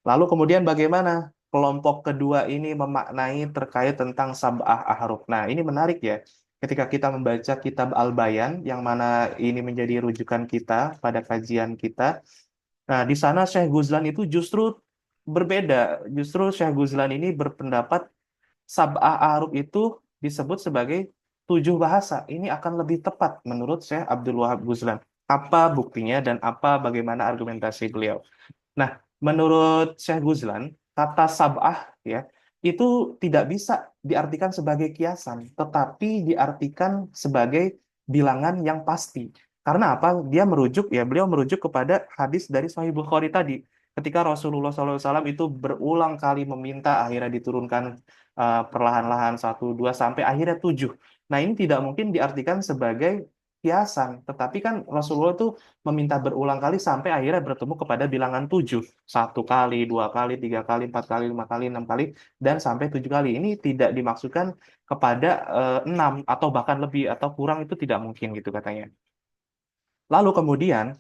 Lalu kemudian bagaimana kelompok kedua ini memaknai terkait tentang Sab'ah Ahruf. Nah, ini menarik ya. Ketika kita membaca kitab Al-Bayan, yang mana ini menjadi rujukan kita pada kajian kita, nah, di sana Syekh Guzlan itu justru berbeda. Justru Syekh Guzlan ini berpendapat Sab'ah Arub itu disebut sebagai 7 bahasa. Ini akan lebih tepat menurut Syekh Abdul Wahab Guzlan. Apa buktinya dan apa bagaimana argumentasi beliau? Nah, menurut Syekh Guzlan, kata sab'ah ya, itu tidak bisa diartikan sebagai kiasan, tetapi diartikan sebagai bilangan yang pasti. Karena apa? Beliau merujuk kepada hadis dari Sahih Bukhari tadi. Ketika Rasulullah SAW itu berulang kali meminta, akhirnya diturunkan perlahan-lahan 1, 2, sampai akhirnya 7. Nah, ini tidak mungkin diartikan sebagai kiasan, tetapi kan Rasulullah itu meminta berulang kali sampai akhirnya bertemu kepada bilangan 7. 1 kali, 2 kali, 3 kali, 4 kali, 5 kali, 6 kali, dan sampai 7 kali. Ini tidak dimaksudkan kepada 6 atau bahkan lebih atau kurang, itu tidak mungkin gitu katanya. Lalu kemudian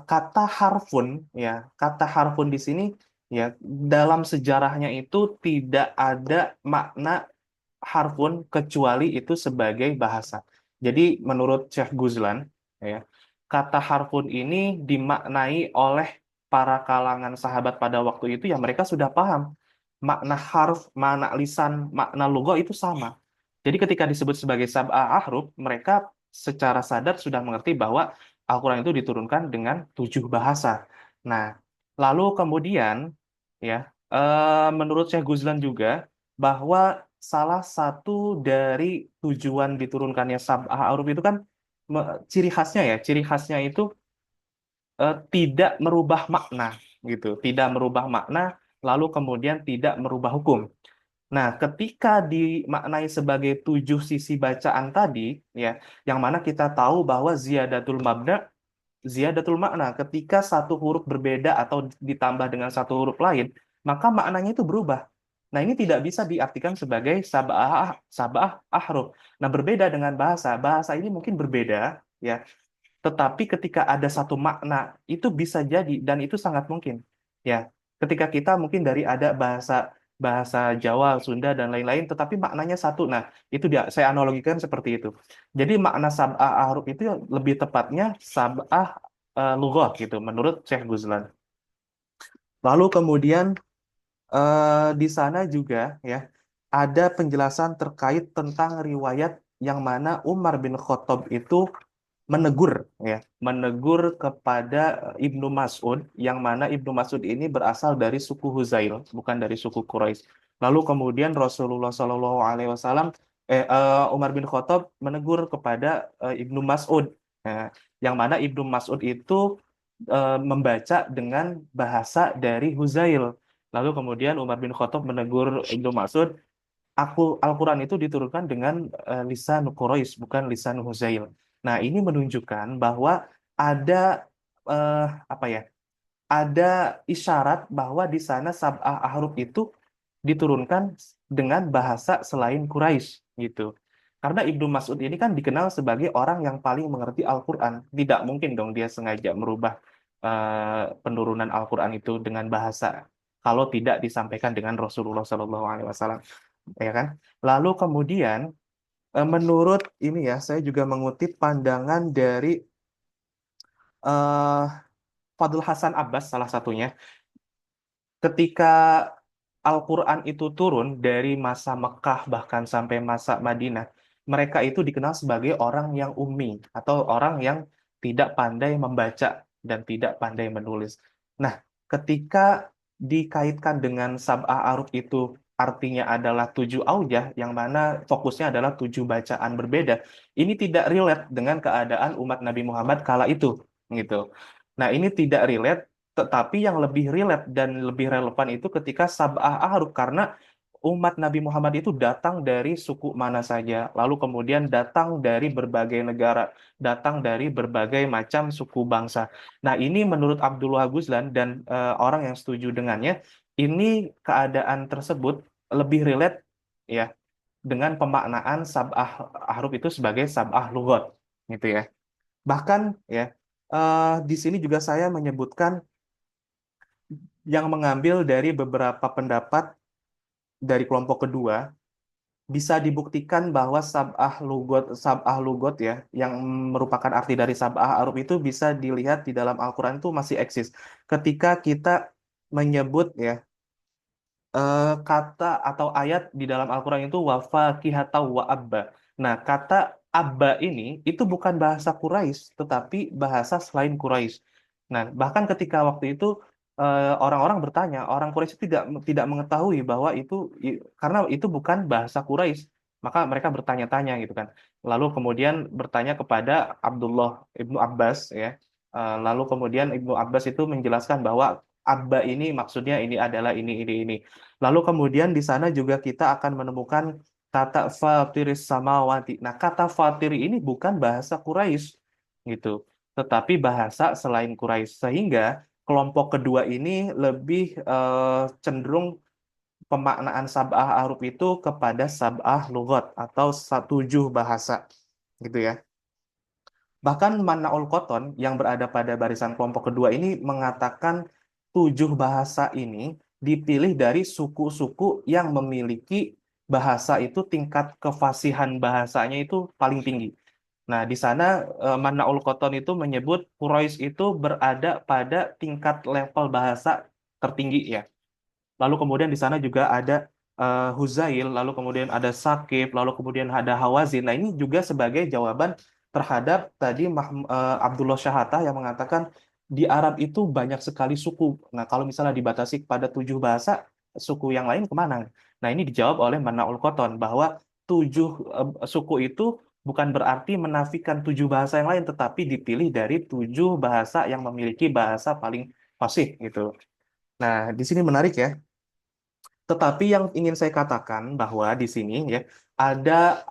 kata harfun ya, kata harfun di sini ya dalam sejarahnya itu tidak ada makna harfun kecuali itu sebagai bahasa. Jadi menurut Syekh Guzlan ya, kata harfun ini dimaknai oleh para kalangan sahabat pada waktu itu ya mereka sudah paham makna harf, makna lisan, makna lugah itu sama. Jadi ketika disebut sebagai sab'ah ahruf, mereka secara sadar sudah mengerti bahwa Al-Quran itu diturunkan dengan 7 bahasa. Nah, lalu kemudian ya menurut Syekh Guzlan juga bahwa salah satu dari tujuan diturunkannya sab'ah ahruf itu kan ciri khasnya itu tidak merubah makna gitu, tidak merubah makna, lalu kemudian tidak merubah hukum. Nah, ketika dimaknai sebagai 7 sisi bacaan tadi, ya, yang mana kita tahu bahwa ziyadatul makna, ketika satu huruf berbeda atau ditambah dengan satu huruf lain, maka maknanya itu berubah. Nah, ini tidak bisa diartikan sebagai sab'ah ahruf. Nah, berbeda dengan bahasa. Bahasa ini mungkin berbeda, ya, tetapi ketika ada satu makna, itu bisa jadi dan itu sangat mungkin. Ya, ketika kita mungkin dari ada bahasa bahasa Jawa, Sunda dan lain-lain, tetapi maknanya satu. Nah, itu dia saya analogikan seperti itu. Jadi makna sab'ah ahruf itu lebih tepatnya sab'ah lughah gitu menurut Syekh Guzlan. Lalu kemudian di sana juga ya ada penjelasan terkait tentang riwayat yang mana Umar bin Khattab itu menegur ya, menegur kepada Ibnu Mas'ud yang mana Ibnu Mas'ud ini berasal dari suku Huzail, bukan dari suku Quraisy. Lalu kemudian Rasulullah Shallallahu alaihi wasallam Umar bin Khattab menegur kepada Ibnu Mas'ud ya, yang mana Ibnu Mas'ud itu membaca dengan bahasa dari Huzail. Lalu kemudian Umar bin Khattab menegur Ibnu Mas'ud, Al-Quran itu diturunkan dengan lisan Quraisy, bukan lisan Huzail. Nah, ini menunjukkan bahwa ada eh, apa ya? Ada isyarat bahwa di sana sab'ah ahruf itu diturunkan dengan bahasa selain Quraisy gitu. Karena Ibnu Mas'ud ini kan dikenal sebagai orang yang paling mengerti Al-Quran. Tidak mungkin dong dia sengaja merubah penurunan Al-Quran itu dengan bahasa kalau tidak disampaikan dengan Rasulullah SAW, ya kan? Lalu kemudian menurut ini ya, saya juga mengutip pandangan dari eh, Fadl Hasan Abbas salah satunya. Ketika Al-Quran itu turun dari masa Mekah bahkan sampai masa Madinah, mereka itu dikenal sebagai orang yang ummi atau orang yang tidak pandai membaca dan tidak pandai menulis. Nah, ketika dikaitkan dengan sab'ah aruf itu artinya adalah 7 aujah, yang mana fokusnya adalah 7 bacaan berbeda, ini tidak relate dengan keadaan umat Nabi Muhammad kala itu, gitu. Nah, ini tidak relate Tetapi yang lebih relate dan lebih relevan itu ketika sab'ah ahruf, karena umat Nabi Muhammad itu datang dari suku mana saja, lalu kemudian datang dari berbagai negara, datang dari berbagai macam suku bangsa. Nah, ini menurut Abdullah Guzlan dan orang yang setuju dengannya, ini keadaan tersebut lebih relate ya dengan pemaknaan sab'ah ahruf itu sebagai sab'ah lughat gitu ya. Bahkan ya di sini juga saya menyebutkan yang mengambil dari beberapa pendapat dari kelompok kedua, bisa dibuktikan bahwa sab'ah lugot ya yang merupakan arti dari sab'ah aruf itu bisa dilihat di dalam Al-Qur'an itu masih eksis. Ketika kita menyebut ya kata atau ayat di dalam Al-Qur'an itu wa fakihata wa abba. Nah, kata abba ini itu bukan bahasa Quraisy tetapi bahasa selain Quraisy. Nah, bahkan ketika waktu itu orang-orang bertanya, orang Quraisy tidak tidak mengetahui bahwa karena itu bukan bahasa Quraisy, maka mereka bertanya-tanya gitu kan. Lalu kemudian bertanya kepada Abdullah ibnu Abbas ya. Lalu kemudian Ibnu Abbas itu menjelaskan bahwa Abba ini maksudnya ini adalah ini. Lalu kemudian di sana juga kita akan menemukan kata fatiris samawati. Nah, kata fatir ini bukan bahasa Quraisy gitu, tetapi bahasa selain Quraisy. Sehingga kelompok kedua ini lebih cenderung pemaknaan sab'ah aruf itu kepada sab'ah lughat atau tujuh bahasa gitu ya. Bahkan Manaul Koton yang berada pada barisan kelompok kedua ini mengatakan tujuh bahasa ini dipilih dari suku-suku yang memiliki bahasa itu tingkat kefasihan bahasanya itu paling tinggi. Nah, di sana Manaul Koton itu menyebut Quraisy itu berada pada tingkat level bahasa tertinggi ya. Lalu kemudian di sana juga ada Huzail, lalu kemudian ada Sakib, lalu kemudian ada Hawazin. Nah, ini juga sebagai jawaban terhadap tadi Abdullah Syahatah yang mengatakan di Arab itu banyak sekali suku. Nah, kalau misalnya dibatasi kepada tujuh bahasa, suku yang lain kemana? Nah, ini dijawab oleh Manaul Koton bahwa tujuh suku itu bukan berarti menafikan tujuh bahasa yang lain, tetapi dipilih dari tujuh bahasa yang memiliki bahasa paling fasih gitu. Nah, di sini menarik ya. Tetapi yang ingin saya katakan bahwa di sini ya ada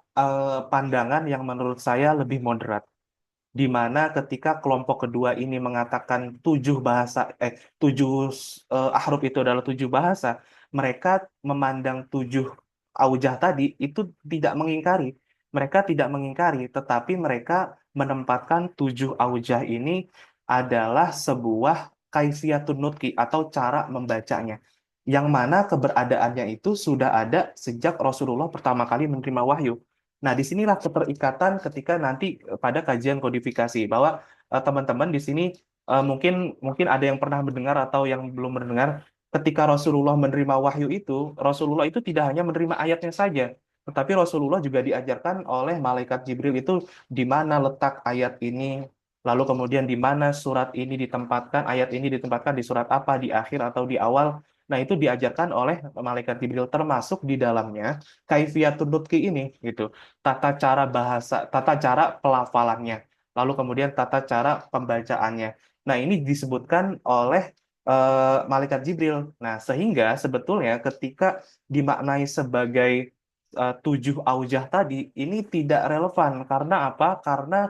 pandangan yang menurut saya lebih moderat, di mana ketika kelompok kedua ini mengatakan tujuh ahruf itu adalah tujuh bahasa, mereka memandang tujuh aujah tadi itu tidak mengingkari. Mereka tidak mengingkari, tetapi mereka menempatkan tujuh aujah ini adalah sebuah kaifiyatun nutqi atau cara membacanya. Yang mana keberadaannya itu sudah ada sejak Rasulullah pertama kali menerima wahyu. Nah, disinilah keterikatan ketika nanti pada kajian kodifikasi bahwa teman-teman di sini mungkin mungkin ada yang pernah mendengar atau yang belum mendengar ketika Rasulullah menerima wahyu itu, Rasulullah itu tidak hanya menerima ayatnya saja, tetapi Rasulullah juga diajarkan oleh malaikat Jibril itu di mana letak ayat ini, lalu kemudian di mana surat ini ditempatkan, ayat ini ditempatkan di surat apa, di akhir atau di awal. Nah, itu diajarkan oleh malaikat Jibril termasuk di dalamnya kaifiyatun nutqi ini gitu, tata cara bahasa, tata cara pelafalannya, lalu kemudian tata cara pembacaannya. Nah, ini disebutkan oleh malaikat Jibril. Nah, sehingga sebetulnya ketika dimaknai sebagai tujuh aujah tadi, ini tidak relevan. Karena apa? Karena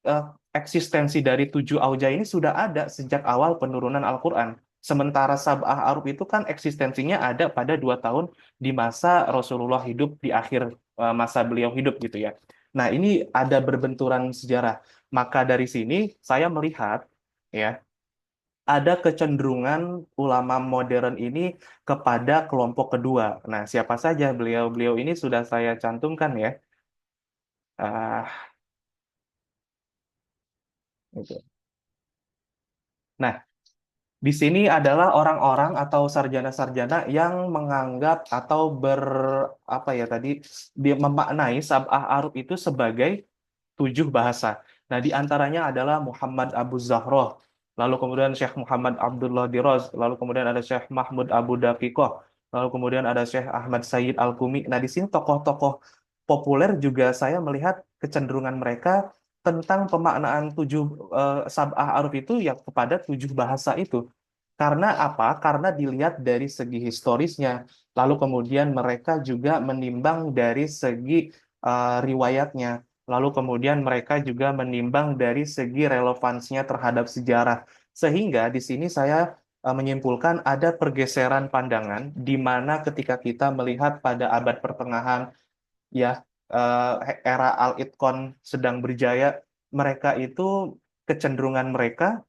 eh, eksistensi dari tujuh auja ini sudah ada sejak awal penurunan Al-Quran. Sementara Sab'ah Aruf itu kan eksistensinya ada pada 2 tahun di masa Rasulullah hidup, di akhir masa beliau hidup gitu ya. Nah, ini ada berbenturan sejarah. Maka dari sini saya melihat ya ada kecenderungan ulama modern ini kepada kelompok kedua. Nah, siapa saja beliau-beliau ini sudah saya cantumkan ya. Ah, gitu. Nah, di sini adalah orang-orang atau sarjana-sarjana yang menganggap atau apa ya tadi dia memaknai sab'ah aruf itu sebagai tujuh bahasa. Nah, di antaranya adalah Muhammad Abu Zahroh, lalu kemudian Syekh Muhammad Abdullah Diroz, lalu kemudian ada Syekh Mahmud Abu Daqiqoh, lalu kemudian ada Syekh Ahmad Sayyid Al-Kumi. Nah, di sini tokoh-tokoh populer juga saya melihat kecenderungan mereka tentang pemaknaan tujuh sab'ah aruf itu ya kepada tujuh bahasa itu. Karena apa? Karena dilihat dari segi historisnya, lalu kemudian mereka juga menimbang dari segi riwayatnya, lalu kemudian mereka juga menimbang dari segi relevansinya terhadap sejarah. Sehingga di sini saya menyimpulkan ada pergeseran pandangan di mana ketika kita melihat pada abad pertengahan, ya, era Al-Itqan sedang berjaya, mereka itu kecenderungan mereka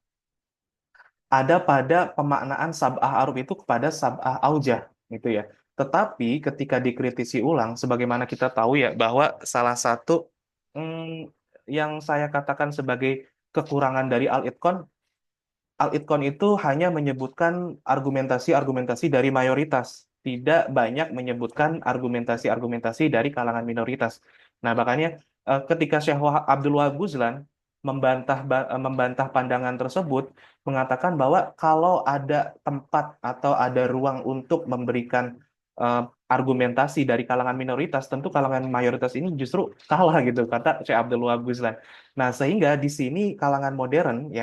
ada pada pemaknaan sab'ah aruf itu kepada sab'ah aujah gitu ya. Tetapi ketika dikritisi ulang, sebagaimana kita tahu ya bahwa salah satu yang saya katakan sebagai kekurangan dari Al-Itqan, Al-Itqan itu hanya menyebutkan argumentasi-argumentasi dari mayoritas, tidak banyak menyebutkan argumentasi-argumentasi dari kalangan minoritas. Nah, makanya ketika Syekh Abdul Wahab Guzlan membantah pandangan tersebut, mengatakan bahwa kalau ada tempat atau ada ruang untuk memberikan eh, argumentasi dari kalangan minoritas, tentu kalangan mayoritas ini justru kalah gitu, kata Syekh Abdul Wahab Guzlan. Nah, sehingga di sini kalangan modern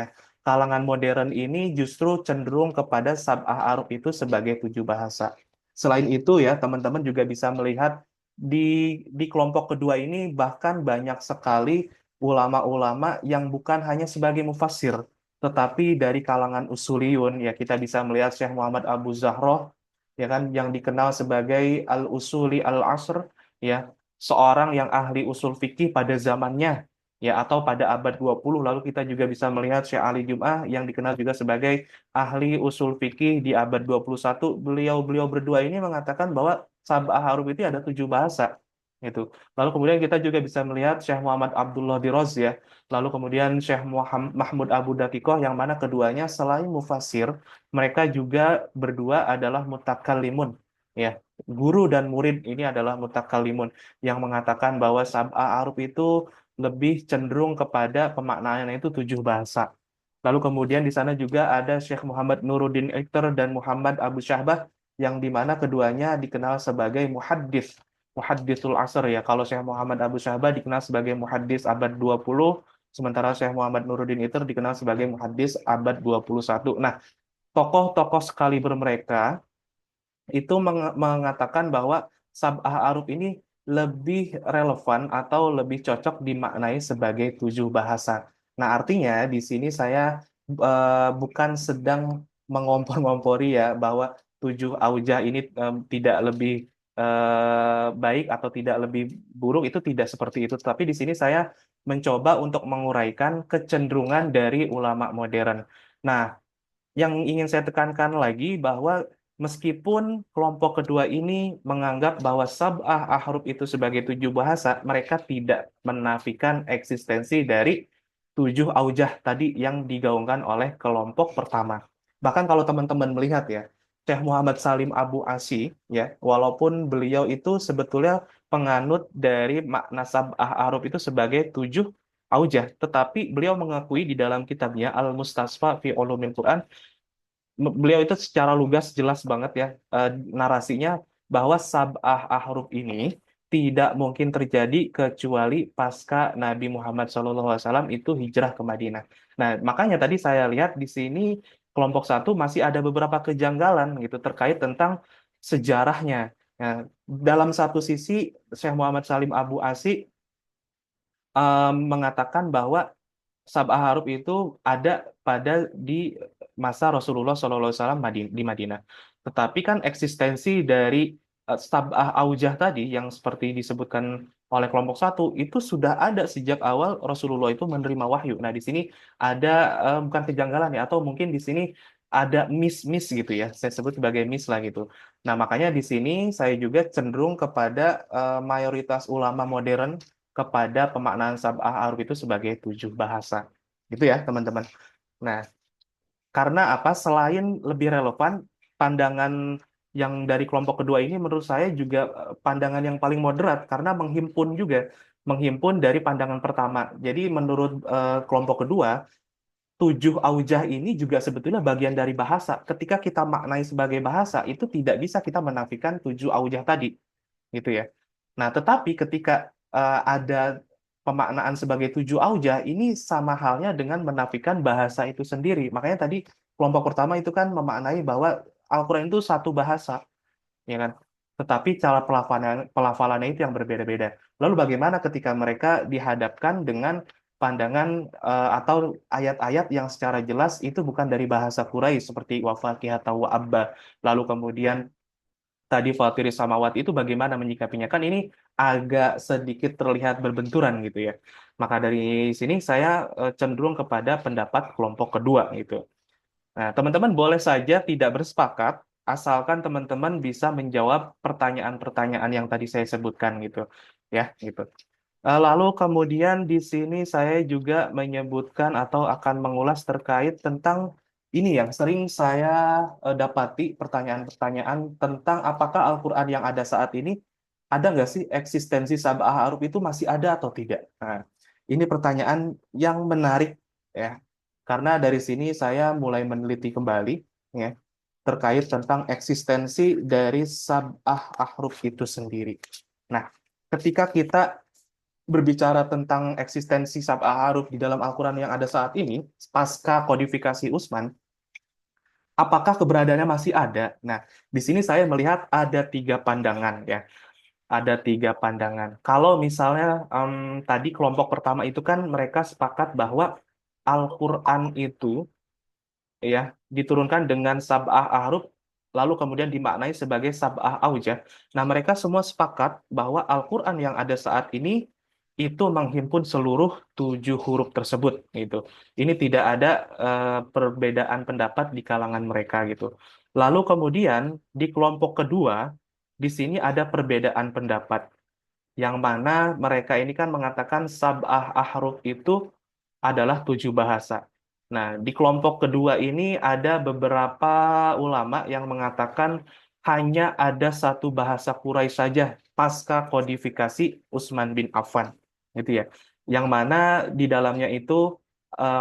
ini justru cenderung kepada sab'ah aruf itu sebagai tujuh bahasa. Selain itu ya, teman-teman juga bisa melihat di kelompok kedua ini bahkan banyak sekali ulama-ulama yang bukan hanya sebagai mufassir, tetapi dari kalangan usuliyun. Ya, kita bisa melihat Syekh Muhammad Abu Zahroh, ya kan, yang dikenal sebagai Al-Usuli Al-Asr, ya, seorang yang ahli usul fikih pada zamannya, ya, atau pada abad 20. Lalu kita juga bisa melihat Syekh Ali Jum'ah yang dikenal juga sebagai ahli usul fikih di abad 21. Beliau-beliau berdua ini mengatakan bahwa sab'ah huruf itu ada tujuh bahasa. Gitu. Lalu kemudian kita juga bisa melihat Syekh Muhammad Abdullah Diroz, ya. Lalu kemudian Syekh Mahmud Abu Datikoh, yang mana keduanya selain mufasir, mereka juga berdua adalah mutakallimun. Ya, guru dan murid ini adalah mutakallimun yang mengatakan bahwa sab'ah aruf itu lebih cenderung kepada pemaknaan itu tujuh bahasa. Lalu kemudian di sana juga ada Syekh Muhammad Nuruddin Ikhtar dan Muhammad Abu Syahbah, yang dimana keduanya dikenal sebagai muhaddis, muhaddisul asr ya. Kalau Syekh Muhammad Abu Syahbah dikenal sebagai muhaddis abad 20, sementara Syekh Muhammad Nuruddin Ikhtar dikenal sebagai muhaddis abad 21. Nah, tokoh-tokoh sekaliber mereka itu mengatakan bahwa sab'ah aruf ini lebih relevan atau lebih cocok dimaknai sebagai tujuh bahasa. Nah, artinya di sini saya bukan sedang mengompor-ngompori ya bahwa tujuh aujah ini tidak lebih baik atau tidak lebih buruk, itu tidak seperti itu. Tapi di sini saya mencoba untuk menguraikan kecenderungan dari ulama modern. Nah, yang ingin saya tekankan lagi bahwa meskipun kelompok kedua ini menganggap bahwa sab'ah ahruf itu sebagai tujuh bahasa, mereka tidak menafikan eksistensi dari tujuh aujah tadi yang digaungkan oleh kelompok pertama. Bahkan kalau teman-teman melihat ya, Syekh Muhammad Salim Abu Asy, ya, walaupun beliau itu sebetulnya penganut dari makna sab'ah ahruf itu sebagai tujuh aujah, tetapi beliau mengakui di dalam kitabnya Al-Mustasfa fi Ulumil Quran, beliau itu secara lugas jelas banget ya, narasinya bahwa sab'ah ahruf ini tidak mungkin terjadi kecuali pasca Nabi Muhammad SAW itu hijrah ke Madinah. Nah, makanya tadi saya lihat di sini kelompok satu masih ada beberapa kejanggalan gitu terkait tentang sejarahnya. Nah, dalam satu sisi Syekh Muhammad Salim Abu Asy mengatakan bahwa sab'ah haruf itu ada pada di masa Rasulullah SAW di Madinah. Tetapi kan eksistensi dari sab'ah aujah tadi yang seperti disebutkan oleh kelompok satu itu sudah ada sejak awal Rasulullah itu menerima wahyu. Nah, di sini ada bukan kejanggalan ya, atau mungkin di sini ada miss-miss gitu ya. Saya sebut sebagai miss lah gitu. Nah, makanya di sini saya juga cenderung kepada mayoritas ulama modern kepada pemaknaan sab'ah aruf itu sebagai tujuh bahasa. Gitu ya, teman-teman. Nah, karena apa? Selain lebih relevan, pandangan yang dari kelompok kedua ini menurut saya juga pandangan yang paling moderat karena menghimpun juga, menghimpun dari pandangan pertama. Jadi menurut kelompok kedua, tujuh aujah ini juga sebetulnya bagian dari bahasa. Ketika kita maknai sebagai bahasa, itu tidak bisa kita menafikan tujuh aujah tadi, gitu ya. Nah, tetapi ketika ada pemaknaan sebagai tujuh aujah, ini sama halnya dengan menafikan bahasa itu sendiri. Makanya tadi kelompok pertama itu kan memaknai bahwa Al-Quran itu satu bahasa, ya kan? Tetapi cara pelafalannya itu yang berbeda-beda. Lalu bagaimana ketika mereka dihadapkan dengan pandangan atau ayat-ayat yang secara jelas itu bukan dari bahasa Quraisy seperti wa fakihata wa abba. Lalu kemudian tadi Fatiris Samawati itu bagaimana menyikapinya? Kan ini agak sedikit terlihat berbenturan gitu ya. Maka dari sini saya cenderung kepada pendapat kelompok kedua gitu. Nah, teman-teman boleh saja tidak bersepakat, asalkan teman-teman bisa menjawab pertanyaan-pertanyaan yang tadi saya sebutkan gitu. Ya, gitu. Lalu kemudian di sini saya juga menyebutkan atau akan mengulas terkait tentang ini yang sering saya dapati pertanyaan-pertanyaan tentang apakah Al-Quran yang ada saat ini ada nggak sih eksistensi sab'ah huruf itu masih ada atau tidak? Nah, ini pertanyaan yang menarik ya, karena dari sini saya mulai meneliti kembali ya terkait tentang eksistensi dari sab'ah ahruf itu sendiri. Nah, ketika kita berbicara tentang eksistensi sab'ah huruf di dalam Al-Quran yang ada saat ini, pasca kodifikasi Utsman, apakah keberadaannya masih ada? Nah, di sini saya melihat ada tiga pandangan ya. Ada tiga pandangan. Kalau misalnya tadi kelompok pertama itu kan mereka sepakat bahwa Al-Quran itu ya diturunkan dengan sab'ah ahruf lalu kemudian dimaknai sebagai sab'ah aujah. Nah, mereka semua sepakat bahwa Al-Qur'an yang ada saat ini itu menghimpun seluruh 7 huruf tersebut gitu. Ini tidak ada perbedaan pendapat di kalangan mereka gitu. Lalu kemudian di kelompok kedua di sini ada perbedaan pendapat yang mana mereka ini kan mengatakan sab'ah ahruf itu adalah 7 bahasa. Nah, di kelompok kedua ini ada beberapa ulama yang mengatakan hanya ada satu bahasa Quraisy saja pasca kodifikasi Utsman bin Affan, gitu ya. Yang mana di dalamnya itu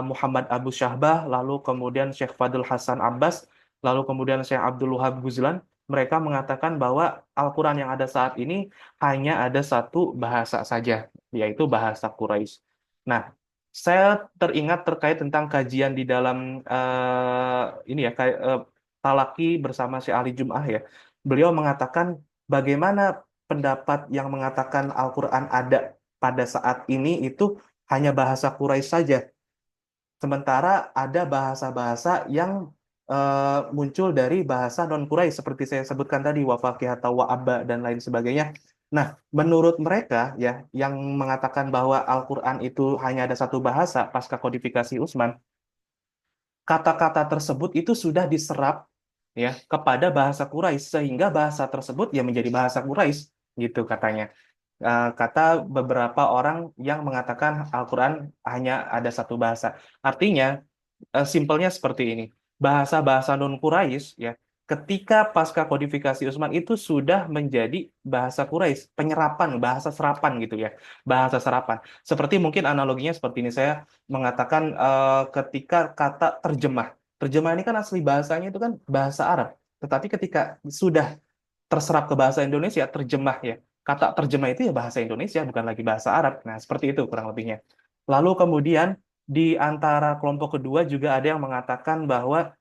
Muhammad Abu Syahbah, lalu kemudian Syekh Fadil Hasan Abbas, lalu kemudian Syekh Abdul Wahab Guzlan, mereka mengatakan bahwa Al-Quran yang ada saat ini hanya ada satu bahasa saja, yaitu bahasa Quraisy. Nah, saya teringat terkait tentang kajian di dalam ini ya kayak Talaki bersama Syekh Ali Jum'ah ya. Beliau mengatakan bagaimana pendapat yang mengatakan Al-Qur'an ada pada saat ini itu hanya bahasa Quraisy saja. Sementara ada bahasa-bahasa yang muncul dari bahasa non-Quraisy seperti saya sebutkan tadi wa fakihata wa abba dan lain sebagainya. Nah, menurut mereka ya yang mengatakan bahwa Al-Qur'an itu hanya ada satu bahasa pasca kodifikasi Utsman, kata-kata tersebut itu sudah diserap ya kepada bahasa Quraisy sehingga bahasa tersebut ya menjadi bahasa Quraisy gitu katanya. Kata beberapa orang yang mengatakan Al-Quran hanya ada satu bahasa. Artinya, simpelnya seperti ini. Bahasa-bahasa non-Quraisy ya, ketika pasca kodifikasi Utsman itu sudah menjadi bahasa Quraisy, penyerapan, bahasa serapan gitu ya. Bahasa serapan. Seperti mungkin analoginya seperti ini saya mengatakan ketika kata terjemah. Terjemah ini kan asli bahasanya itu kan bahasa Arab. Tetapi ketika sudah terserap ke bahasa Indonesia, terjemah ya. Kata terjemah itu ya bahasa Indonesia, bukan lagi bahasa Arab. Nah, seperti itu kurang lebihnya. Lalu kemudian di antara kelompok kedua juga ada yang mengatakan bahwa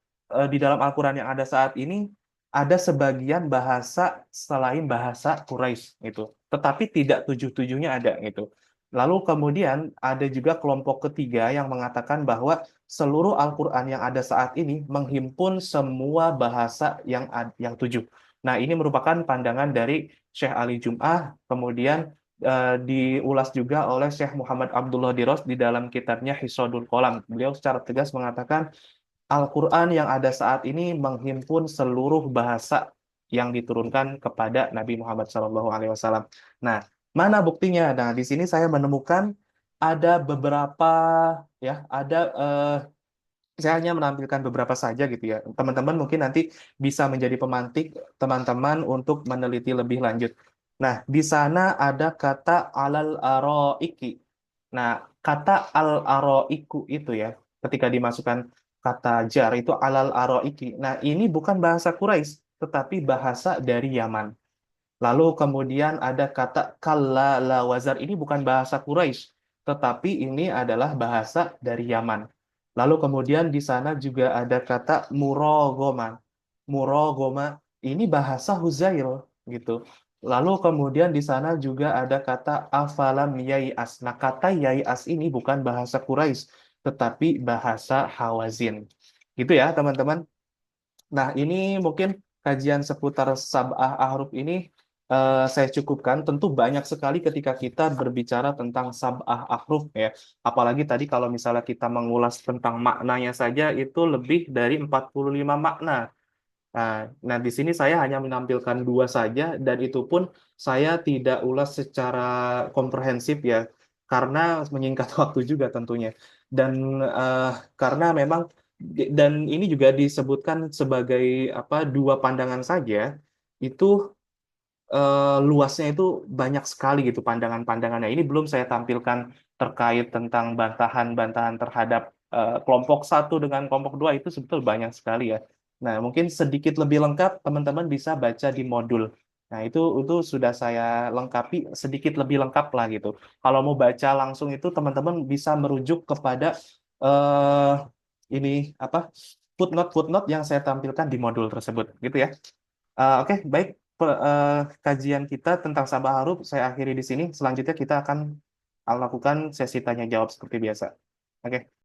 di dalam Al-Quran yang ada saat ini ada sebagian bahasa selain bahasa Quraisy gitu. Tetapi tidak tujuh-tujuhnya ada gitu. Lalu kemudian ada juga kelompok ketiga yang mengatakan bahwa seluruh Al-Quran yang ada saat ini menghimpun semua bahasa yang 7. Nah, ini merupakan pandangan dari Syekh Ali Jum'ah, kemudian diulas juga oleh Syekh Muhammad Abdullah Diros di dalam kitabnya Hisodul Qolam. Beliau secara tegas mengatakan Al-Quran yang ada saat ini menghimpun seluruh bahasa yang diturunkan kepada Nabi Muhammad SAW. Nah, mana buktinya? Nah, di sini saya menemukan ada beberapa ya, ada saya hanya menampilkan beberapa saja gitu ya. Teman-teman mungkin nanti bisa menjadi pemantik teman-teman untuk meneliti lebih lanjut. Nah, di sana ada kata alal aroiki. Nah, kata al aroiku itu ya, ketika dimasukkan kata jar itu alal aroiki. Nah, ini bukan bahasa Quraisy, tetapi bahasa dari Yaman. Lalu kemudian ada kata kalla la wazar. Ini bukan bahasa Quraisy, tetapi ini adalah bahasa dari Yaman. Lalu kemudian di sana juga ada kata murogoma. Murogoma ini bahasa Huzail gitu. Lalu kemudian di sana juga ada kata afalam yai'as. Nah, kata yai'as ini bukan bahasa Quraisy, tetapi bahasa Hawazin. Gitu ya, teman-teman. Nah, ini mungkin kajian seputar sab'ah ahruf ini saya cukupkan. Tentu banyak sekali ketika kita berbicara tentang sab'ah ahruf ya. Apalagi tadi kalau misalnya kita mengulas tentang maknanya saja itu lebih dari 45 makna. Nah, di sini saya hanya menampilkan dua saja dan itu pun saya tidak ulas secara komprehensif ya, karena menyingkat waktu juga tentunya. Dan eh, karena memang dan ini juga disebutkan sebagai apa dua pandangan saja, itu luasnya itu banyak sekali gitu pandangan-pandangannya. Ini belum saya tampilkan terkait tentang bantahan-bantahan terhadap kelompok satu dengan kelompok dua itu sebetulnya banyak sekali ya. Nah, mungkin sedikit lebih lengkap teman-teman bisa baca di modul. Nah, itu sudah saya lengkapi sedikit lebih lengkap lah gitu. Kalau mau baca langsung itu teman-teman bisa merujuk kepada eh ini apa footnote-footnote yang saya tampilkan di modul tersebut gitu ya. Oke, baik. Kajian kita tentang Sabah Haruf saya akhiri di sini. Selanjutnya kita akan lakukan sesi tanya jawab seperti biasa. Oke.